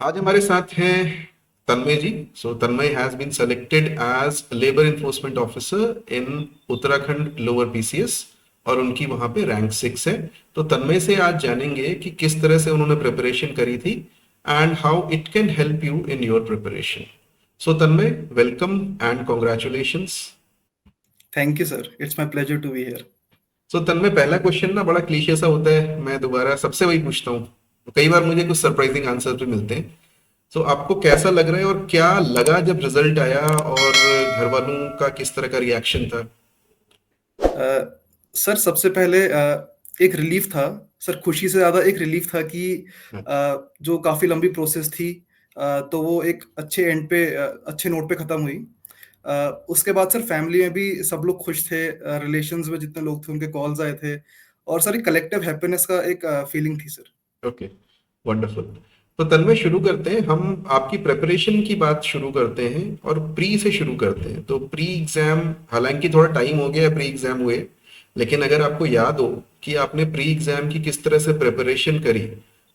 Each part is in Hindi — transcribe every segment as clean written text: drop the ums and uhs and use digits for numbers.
आज हमारे साथ हैं Tanmay ji. So Tanmay has been selected as labour enforcement officer in Uttarakhand lower PCS और उनकी वहां पे रैंक 6 है। तो तन्मय से आज जानेंगे कि किस तरह से उन्होंने प्रिपरेशन करी थी and how it can help you in your preparation. So Tanmay, welcome and congratulations. Thank you sir, it's my pleasure to be here. So Tanmay, पहला क्वेश्चन ना बड़ा क्लीशे सा होता है, मैं दोबारा सबसे वही पूछता हूँ। कई बार मुझे कुछ सरप्राइजिंग आंसर भी मिलते हैं। तो आपको कैसा लग रहा है और क्या लगा जब रिजल्ट आया, और घर वालों का किस तरह का रिएक्शन था? सर सबसे पहले एक रिलीफ था। सर खुशी से ज़्यादा एक रिलीफ था कि जो काफ़ी लंबी प्रोसेस थी, तो वो एक अच्छे एंड पे, अच्छे नोट पे ख़त्म हुई। उसके बाद सर फैमिली में भी सब लोग खुश थे, रिलेशंस में जितने लोग थे उनके कॉल्स आए थे, और सर एक कलेक्टिव हैप्पीनेस का एक फीलिंग थी सर। Okay, wonderful. तो तन्मय, शुरू करते हैं, हम आपकी प्रिपरेशन की बात शुरू करते हैं और प्री से शुरू करते हैं। तो प्री एग्जाम, हालांकि थोड़ा टाइम हो गया प्री एग्जाम हुए, लेकिन अगर आपको याद हो कि आपने प्री एग्जाम की किस तरह से प्रिपरेशन करी,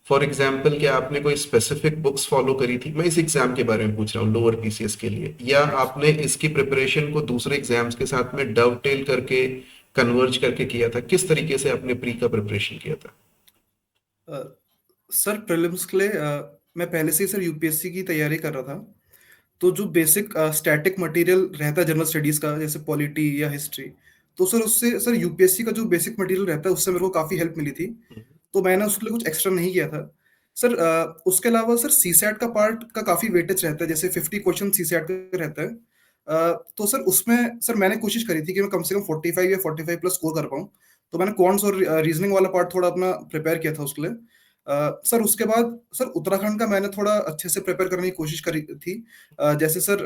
फॉर एग्जाम्पल क्या आपने कोई स्पेसिफिक बुक्स फॉलो करी थी? मैं इस एग्जाम के बारे में पूछ रहा हूँ, लोअर पीसीएस के लिए, या आपने इसकी प्रिपरेशन को दूसरे एग्जाम्स के साथ में डवटेल करके, कन्वर्ज करके किया था? किस तरीके से आपने प्री का प्रिपरेशन किया था? अ, सर प्रीलिम्स के लिए मैं पहले से ही सर यूपीएससी की तैयारी कर रहा था। तो जो बेसिक स्टैटिक मटेरियल रहता है जनरल स्टडीज़ का, जैसे पॉलिटी या हिस्ट्री, तो सर उससे सर यूपीएससी का जो बेसिक मटेरियल रहता है, उससे मेरे को काफ़ी हेल्प मिली थी। तो मैंने उसके लिए कुछ एक्स्ट्रा नहीं किया था। सर उसके अलावा सर सीसैट का पार्ट का काफ़ी वेटेज रहता है, जैसे 50 क्वेश्चन सीसैट का रहता है। तो सर उसमें सर मैंने कोशिश करी थी कि मैं कम से कम 45 या 45 प्लस स्कोर कर पाऊँ। तो मैंने क्वांट्स और रीज़निंग वाला पार्ट थोड़ा अपना प्रिपेयर किया था उसके लिए। सर उसके बाद सर उत्तराखंड का मैंने थोड़ा अच्छे से प्रिपेयर करने की कोशिश करी थी। जैसे सर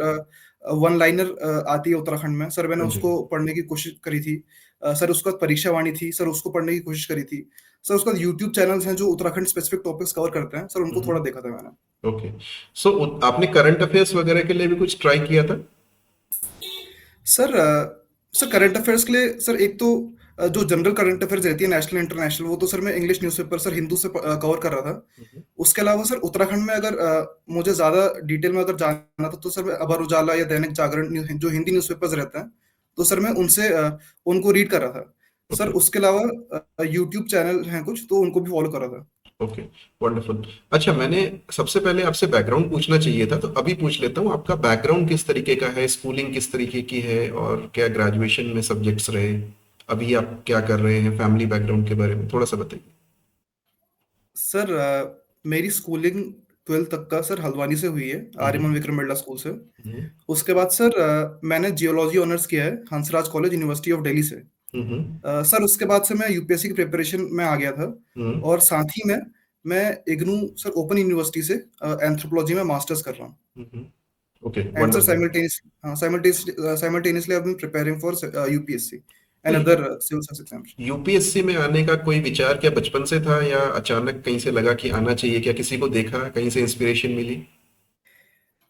वन लाइनर आती है उत्तराखंड में, सर मैंने हाँ जी। उसको पढ़ने की कोशिश करी थी। सर उसके बाद परीक्षा वाणी थी, सर उसको पढ़ने की कोशिश करी थी। सर उसके बाद यूट्यूब चैनल्स हैं जो उत्तराखंड स्पेसिफिक टॉपिक्स कवर करते हैं, सर उनको थोड़ा देखा था मैंने। ओके। सो आपने करंट अफेयर्स वगैरह के लिए भी कुछ ट्राई किया था? सर सर करंट अफेयर्स के लिए सर एक तो जो जनरल करंट अफेयर्स रहती है नेशनल इंटरनेशनल, वो तो सर मैं इंग्लिश न्यूज़पेपर सर हिंदू से कवर कर रहा था। उसके अलावा सर उत्तराखंड में अगर मुझे ज़्यादा डिटेल में अगर जानना था, तो सर मैं अमर उजाला या दैनिक जागरण जो हिंदी न्यूज़पेपर्स रहते हैं, तो सर मैं उनसे उनको रीड कर रहा था। Sir okay. उसके अलावा यूट्यूब चैनल हैं कुछ, तो उनको भी फॉलो कर रहा था। Okay, wonderful. अच्छा, मैंने सबसे पहले आपसे बैकग्राउंड पूछना चाहिए था, तो अभी पूछ लेता हूँ, आपका बैकग्राउंड किस तरीके का है, स्कूलिंग किस तरीके की है, और क्या ग्रेजुएशन में सब्जेक्ट्स रहे, अभी आप क्या कर रहे हैं, फैमिली बैकग्राउंड के बारे में थोड़ा सा बताइए। सर मेरी स्कूलिंग 12th तक का सर हल्द्वानी से हुई है, आर्यमन हम्म। विक्रम बिरला स्कूल से। हम्म। उसके बाद सर मैंने जियोलॉजी ऑनर्स किया है Hansraj college university of Delhi से। हम्म। सर उसके बाद से मैं यूपीएससी की प्रिपरेशन में आ गया था, हम्म। और साथ ही में मैं इग्नू सर ओपन यूनिवर्सिटी से एंथ्रोपोलॉजी में मास्टर्स कर रहा हूँ। Okay, and sir wonderful. Simultaneously I have been preparing for UPSC तो and other civil service exams. UPSC में आने का कोई विचार क्या बचपन से था, या अचानक कहीं से लगा कि आना चाहिए? क्या किसी को देखा, कहीं से इंस्पिरेशन मिली?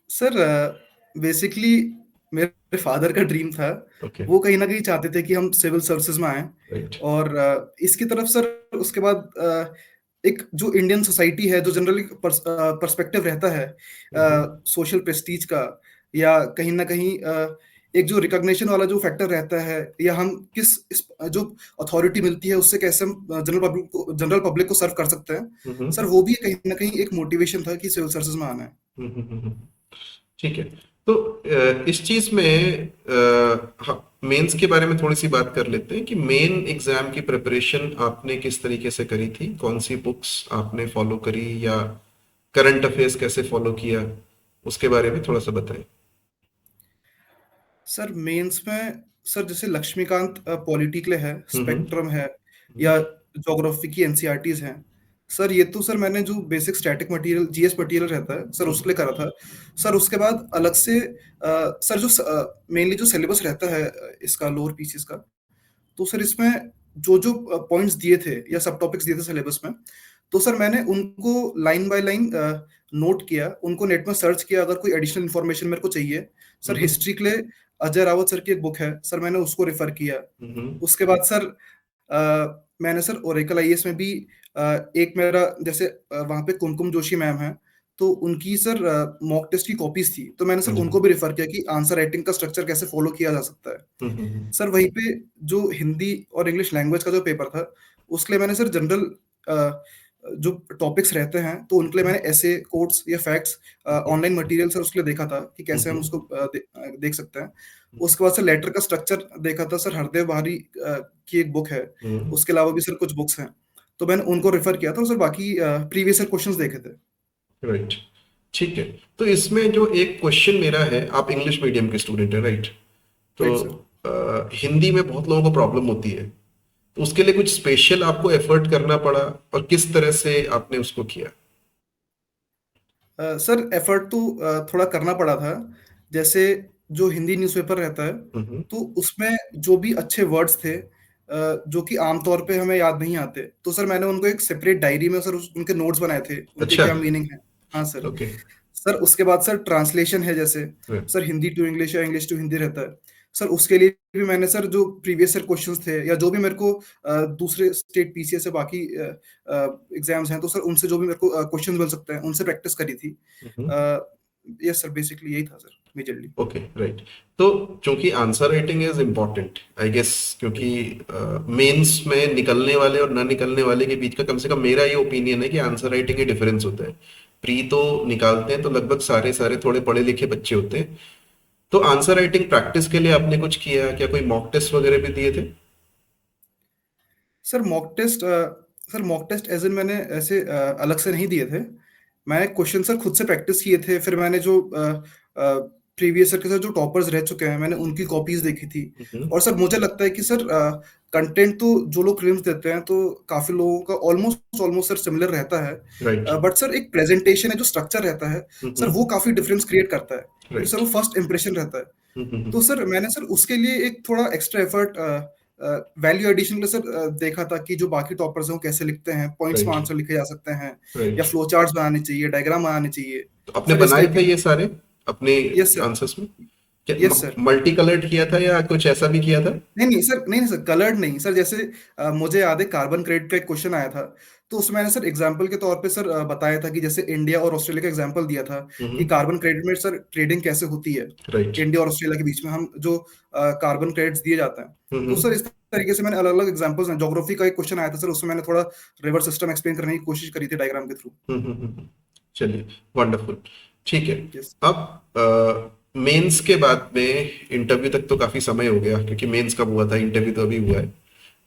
सर बेसिकली मेरे फादर का ड्रीम था। ओके। वो कहीं न कहीं चाहते थे कि हम सिविल सर्विसेज़ में आएँ, राइट। और इसकी तरफ सर उसके बाद एक जो इंडियन सोसाइटी है, जो जनरली पर्सपेक्टिव रहता है सोशल प्रेस्टीज का, या कहीं न कहीं एक जो रिकॉग्निशन वाला जो फैक्टर रहता है, या हम किस इस जो अथॉरिटी मिलती है उससे कैसे हम जनरल पब्लिक को सर्व कर सकते हैं। सर वो भी कहीं न कहीं एक मोटिवेशन था कि सिविल सर्विसेज़ में आना है। ठीक है। तो इस चीज में मेंस के बारे में थोड़ी सी बात कर लेते हैं कि मेन एग्जाम की प्रिपरेशन आपने किस तरीके से करी थी, कौन सी बुक्स आपने फॉलो करी, या करंट अफेयर्स कैसे फॉलो किया, उसके बारे में थोड़ा सा बताएं। सर मेंस में सर जैसे लक्ष्मीकांत पॉलिटी के लिए है, हम्म। स्पेक्ट्रम है, या ज्योग्राफी की एनसीईआरटीज़ हैं। सर ये तो सर मैंने जो basic static material GS material रहता है, सर उसके लिए करा था। सर उसके बाद अलग से सर जो मेनली जो सिलेबस रहता है इसका लोअर पीसीएस का, तो सर इसमें जो पॉइंट्स दिए थे या सब टॉपिक्स दिए थे सिलेबस में, तो सर मैंने उनको लाइन बाय लाइन नोट किया, उनको नेट में सर्च किया अगर कोई एडिशनल इन्फॉर्मेशन मेरे को चाहिए। सर हम्म। हिस्ट्री के लिए अजय रावत सर की एक बुक है, सर मैंने उसको रेफर किया। हम्म। उसके बाद सर मैंने सर ओरेकल आईएएस में भी एक मेरा जैसे वहाँ पे कुमकुम जोशी मैम हैं, तो उनकी सर मॉक टेस्ट की कॉपीज़ थी, तो मैंने सर हाँ जी। उनको भी रेफ़र किया कि आंसर राइटिंग का स्ट्रक्चर कैसे फ़ॉलो किया जा सकता है। सर वहीं पे जो हिंदी और इंग्लिश लैंग्वेज का जो पेपर था, उसके लिए मैंने सर जनरल अ, जो टॉपिक्स रहते हैं, तो उनके लिए मैंने ऐसे, कोट्स या फैक्ट्स ऑनलाइन मटेरियल सर उसके लिए देखा था कि कैसे हम उसको देख सकते हैं। उसके बाद सर लेटर का स्ट्रक्चर देखा था सर, हरदेव बाहरी की एक बुक है, उसके अलावा भी सर कुछ बुक्स हैं। तो मैंने उनको रेफ़र किया था और सर बाकी प्रीवियस ईयर क्वेश्चन्स देखे थे। राइट, ठीक है। तो इसमें जो एक क्वेश्चन मेरा है, आप इंग्लिश मीडियम के स्टूडेंट हैं, राइट? तो राइट सर। हिंदी में बहुत लोगों को प्रॉब्लम होती है, तो उसके लिए कुछ स्पेशल आपको एफर्ट करना पड़ा, और किस तरह से आपने उसको किया? सर एफर्ट तो थोड़ा करना पड़ा था। जैसे जो हिंदी न्यूज़पेपर रहता है, हम्म। तो उसमें जो भी अच्छे वर्ड्स थे जो कि आम तौर पे हमें याद नहीं आते, तो सर मैंने उनको एक सेपरेट डायरी में सर उस उनके नोट्स बनाए थे, उनके अच्छा। क्या मीनिंग है। हाँ सर। ओके। सर उसके बाद सर ट्रांसलेशन है जैसे, सर हिंदी टू इंग्लिश या इंग्लिश टू हिंदी रहता है। सर उसके लिए भी मैंने सर जो प्रीवियस ईयर क्वेश्चंस थे या जो भी मेरे को दूसरे स्टेट पीसीएस या बाकी एग्ज़ाम्स हैं, तो सर उनसे जो भी मेरे को क्वेश्चंस मिल सकते हैं, उनसे प्रैक्टिस करी थी। अ, यस सर, बेसिकली यही था सर मेजरली। Okay, right. तो क्योंकि answer writing is important, I guess, क्योंकि मेंस में निकलने वाले और ना निकलने वाले के बीच का, कम से कम मेरा ये ओपिनियन है कि आंसर राइटिंग के डिफरेंस होता है। प्री तो निकालते हैं तो लगभग सारे सारे थोड़े पढ़े लिखे बच्चे होते हैं। तो आंसर राइटिंग प्रैक्टिस के लिए आपने कुछ किया क्या? कोई मॉक टेस्ट वगैरह भी दिए थे? Sir mock test as in मैंने ऐसे अलग से नहीं दिए थे। मैं क्वेश्चन सर खुद से प्रैक्टिस किए थे, फिर मैंने जो प्रीवियस ईयर के सर जो टॉपर्स रह चुके हैं, मैंने उनकी कॉपीज़ देखी थी। और सर मुझे लगता है कि सर कंटेंट तो जो लोग प्रीलिम्स देते हैं, तो काफ़ी लोगों का ऑलमोस्ट ऑलमोस्ट सर सिमिलर रहता है। राइट। बट सर एक प्रेज़ेंटेशन है, जो स्ट्रक्चर रहता है, सर वो काफ़ी डिफरेंस क्रिएट करता है, क्योंकि सर राइट। वो फर्स्ट इंप्रेशन रहता है। तो सर मैंने सर उसके लिए एक थोड़ा एक्स्ट्रा एफर्ट वैल्यू एडिशन के सर देखा था कि जो बाकी टॉपर्स हैं वो कैसे लिखते हैं, पॉइंट्स में राइट। आंसर लिखे जा सकते हैं या राइट। फ्लो चार्ट्स बनाने चाहिए, डायग्राम बनाने चाहिए। तो आपने सर इस बनाए टाइप थे की। ये सारे अपने यस सर। आंसर्स में? क्या यस सर। मल्टी कलर्ड किया था या कुछ ऐसा भी किया था? नहीं, नहीं सर, नहीं, नहीं सर, कलर्ड नहीं सर। जैसे मुझे याद है कार्बन क्रेडिट का एक क्वेश्चन आया था, तो उसमें मैंने सर एग्जांपल के तौर पे सर बताया था कि जैसे इंडिया और ऑस्ट्रेलिया का एग्जांपल दिया था कि कार्बन क्रेडिट में सर ट्रेडिंग कैसे होती है, राइट। इंडिया और ऑस्ट्रेलिया के बीच में हम जो कार्बन क्रेडिट्स दिए जाते हैं। तो सर इस तरीके से मैंने अलग-अलग एग्जांपल्स हैं। ज्योग्राफी का एक क्वेश्चन आया था सर, उसमें मैंने थोड़ा रिवर सिस्टम एक्सप्लेन करने की कोशिश करी थी डायग्राम के थ्रू। चलिए, वंडरफुल। ठीक है। यस। अब मेंस के बाद में इंटरव्यू तक तो काफी समय हो गया, क्योंकि मेंस कब हुआ था, इंटरव्यू तो अभी हुआ है।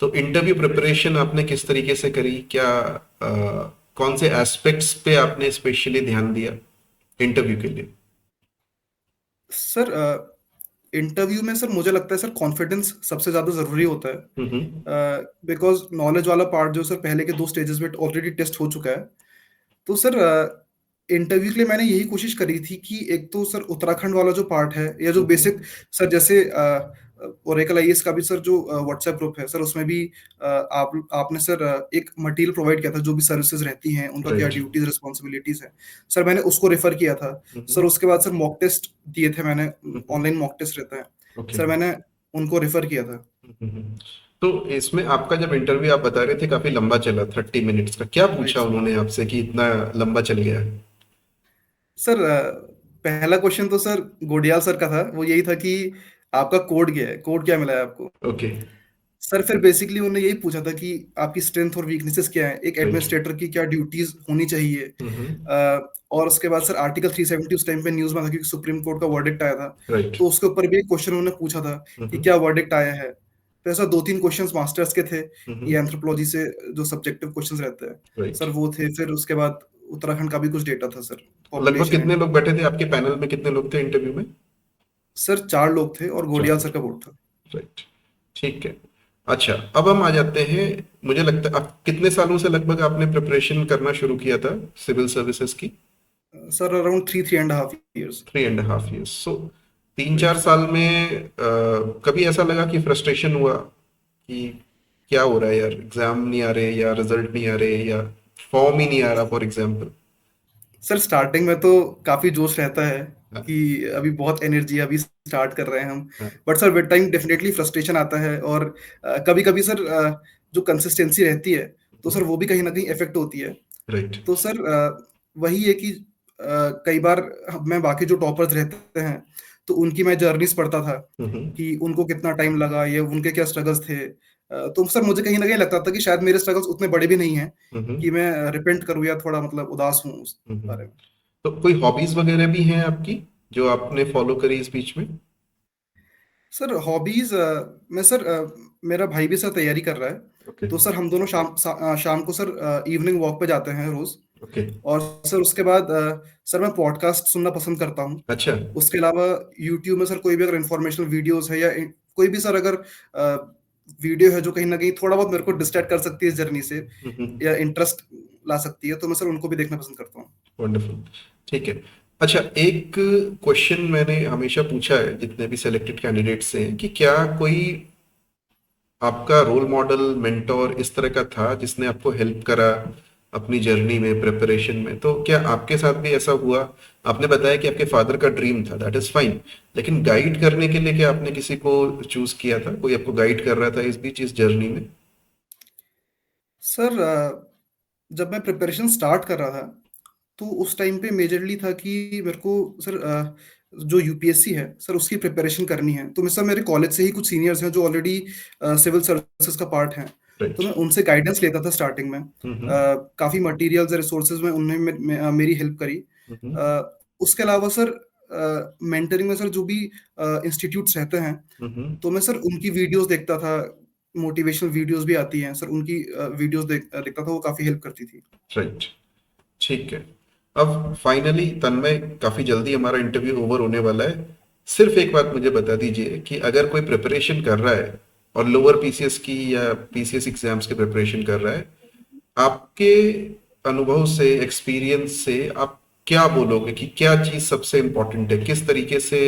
तो इंटरव्यू प्रिपरेशन आपने किस तरीके से करी? क्या कौन से एस्पेक्ट्स पे आपने स्पेशली ध्यान दिया इंटरव्यू के लिए? सर इंटरव्यू में सर मुझे लगता है सर कॉन्फिडेंस सबसे ज़्यादा ज़रूरी होता है। हम्म। बिकॉज़ नॉलेज वाला पार्ट जो सर पहले के 2 स्टेजेस में ऑलरेडी टेस्ट हो चुका है। तो सर इंटरव्यू के लिए मैंने यही कोशिश करी थी कि एक तो सर उत्तराखंड वाला जो पार्ट है या जो बेसिक, सर जैसे ओरेकल आईएएस का भी सर जो व्हाट्सएप ग्रुप है सर, उसमें भी आपने सर एक मटेरियल प्रोवाइड किया था, जो भी सर्विसेज रहती हैं उनका क्या राइट। ड्यूटीज रिस्पॉन्सिबिलिटीज है। सर मैंने उसको रेफर किया था। सर उसके बाद सर मॉक टेस्ट दिए थे मैंने, ऑनलाइन मॉक टेस्ट रहता है। ओके। सर मैंने उनको रेफर किया था। तो इसमें आपका जब इंटरव्यू आप बता रहे थे काफी लंबा चला, 30 मिनट्स का, क्या राइट पूछा सर। उन्होंने आपसे कि इतना लंबा चल गया? सर पहला क्वेश्चन तो सर गोडियाल सर का था। वो यही था कि आपका कोड क्या है? कोड क्या मिला है आपको? ओके। सर फिर बेसिकली उन्होंने यही पूछा था कि आपकी स्ट्रेंथ और वीकनेसेस क्या है? एक राइट। एडमिनिस्ट्रेटर की क्या ड्यूटीज़ होनी चाहिए? और उसके बाद सर आर्टिकल 370 उस टाइम पे न्यूज़ में था, क्योंकि सुप्रीम कोर्ट का वर्डिक्ट आया था। राइट। तो उसके ऊपर भी एक क्वेश्चन उन्होंने पूछा था कि क्या वर्डिक्ट आया है? तो ऐसा 2-3 क्वेश्चन्स मास्टर्स के थे। ये एंथ्रोपोलॉजी से जो सब्जेक्टिव क्वेश्चन्स रहते हैं, राइट। सर वो थे। फिर उसके बाद उत्तराखंड का भी कुछ डेटा था सर, लगभग पॉपुलेशन कितने एंड। लोग बैठे थे आपके पैनल में? कितने लोग थे इंटरव्यू में? सर 4 लोग थे और गोडियाल चार। सर का वोट था। राइट। ठीक है। अच्छा, अब हम आ जाते हैं। मुझे लगता है आप कितने सालों से लगभग आपने प्रिपरेशन करना शुरू किया था सिविल सर्विसेज की? Sir around 3 and half years. 3.5 years। सो तीन राइट चार सर। साल में कभी ऐसा लगा कि फ्रस्ट्रेशन हुआ कि क्या हो रहा है यार, एग्जाम नहीं आ रहे, या रिजल्ट नहीं आ रहे, या फॉर्म ही नहीं आ रहा, फॉर एग्जाम्पल? सर स्टार्टिंग में तो काफ़ी जोश रहता है कि अभी बहुत एनर्जी है, अभी स्टार्ट कर रहे हैं हम। But sir with time definitely frustration आता है, और कभी-कभी सर जो कंसिस्टेंसी रहती है, तो सर वो भी कहीं न कहीं इफ़ेक्ट होती है। राइट। तो सर वही है कि कई बार मैं बाकी जो टॉपर्स रहते हैं, तो उनकी मैं जर्नीज़ पढ़ता था हम्म। कि उनको कितना टाइम लगा या उनके क्या स्ट्रगल्स थे। तो सर मुझे कहीं न कहीं लगता था कि शायद मेरे स्ट्रगल्स उतने बड़े भी नहीं हैं हम्म। कि मैं रिपेंट करूँ या थोड़ा मतलब उदास हूँ उस हम्म। बारे में। तो कोई हॉबीज वगैरह भी हैं आपकी जो आपने फॉलो करी इस बीच में? सर हॉबीज़ मैं सर मेरा भाई भी सर तैयारी कर रहा है, ओके। तो सर हम दोनों शाम को सर इवनिंग वॉक पे जाते हैं रोज़। ओके। और सर उसके बाद सर मैं पॉडकास्ट सुनना पसंद करता हूँ। अच्छा। उसके अलावा यूट्यूब में सर कोई भी अगर इन्फॉर्मेशनल वीडियोज़ है या कोई भी सर अगर वीडियो है जो कहीं न कहीं थोड़ा बहुत मेरे को डिस्ट्रैक्ट कर सकती है इस जर्नी से हम्म। या इंटरेस्ट ला सकती है, तो मैं सर उनको भी देखना पसंद करता हूँ। वंडरफुल। ठीक है। अच्छा, एक क्वेश्चन मैंने हमेशा पूछा है जितने भी सिलेक्टेड कैंडिडेट से कि क्या कोई आपका रोल मॉडल मेंटोर इस तरह का था जिसने आपको हेल्प करा अपनी जर्नी में, प्रिपरेशन में? तो क्या आपके साथ भी ऐसा हुआ? आपने बताया कि आपके फादर का ड्रीम था, दैट इज फाइन, लेकिन गाइड करने के लिए क्या आपने किसी को चूज किया था? कोई आपको गाइड कर रहा था इस बीच, इस जर्नी में? सर जब मैं प्रिपरेशन स्टार्ट कर रहा था, तो उस टाइम पे मेजरली था कि मेरे को सर जो यूपीएससी है सर उसकी प्रिपरेशन करनी है। तो सर मेरे कॉलेज से ही कुछ सीनियर्स हैं जो ऑलरेडी सिविल सर्विसेज का पार्ट हैं। तो राइट। मैं उनसे गाइडेंस लेता था स्टार्टिंग में। हम्म। काफ़ी मटेरियल्स और रिसोर्सेज में उन्होंने मेरी हेल्प करी। हम्म। उसके अलावा सर मेंटरिंग में सर जो भी इंस्टीट्यूट्स रहते हैं, हम्म। तो मैं सर उनकी वीडियोज़ देखता था। मोटिवेशनल वीडियोज़ भी आती हैं, सर उनकी वीडियोज़ देखता था, वो काफ़ी हेल्प करती थी। राइट। ठीक है। अब फाइनली तन्मय, काफी जल्दी हमारा इंटरव्यू ओवर होने वाला है। सिर्फ एक बात मुझे बता दीजिए कि अगर कोई प्रिपरेशन कर रहा है और लोअर पीसीएस की या पीसीएस एग्जाम्स की प्रिपरेशन कर रहा है, आपके अनुभव से, एक्सपीरियंस से आप क्या बोलोगे कि क्या चीज सबसे इम्पोर्टेंट है? किस तरीके से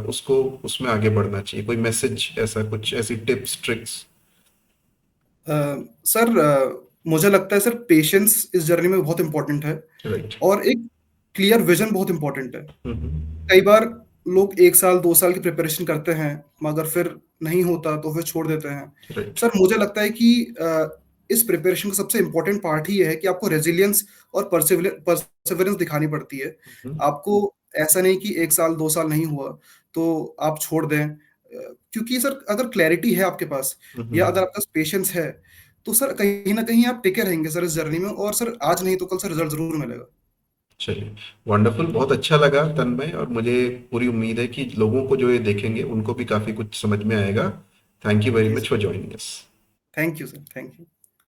उसको उसमें आगे बढ़ना चाहिए? कोई मैसेज, ऐसा कुछ, ऐसी टिप्स, ट्रिक्स? अ, सर मुझे लगता है सर पेशेंस इस जर्नी में बहुत इम्पोर्टेंट है राइट। और एक क्लियर विजन बहुत इम्पोर्टेंट है। हम्म। कई बार लोग 1 साल, 2 साल की प्रिपरेशन करते हैं, मगर फिर नहीं होता तो फिर छोड़ देते हैं। राइट। सर मुझे लगता है कि इस प्रिपरेशन का सबसे इम्पोर्टेंट पार्ट ही ये है कि आपको रेज़िलियंस और परसेवरेंस दिखानी पड़ती है। आपको ऐसा नहीं कि 1 साल, 2 साल नहीं हुआ, तो आप छोड़ दें। क्योंकि सर अगर क्लैरिटी है आपके पास या अगर आपके पास पेशेंस है, तो सर कहीं न कहीं आप टिके रहेंगे सर इस जर्नी में और सर आज नहीं तो कल सर रिज़ल्ट ज़रूर मिलेगा। चलिए, वंडरफुल, बहुत अच्छा लगा तन्मय, और मुझे पूरी उम्मीद है कि लोगों को जो ये देखेंगे उनको भी काफी कुछ समझ में आएगा। थैंक यू वेरी जी much sir. For joining us. Thank you sir, thank you.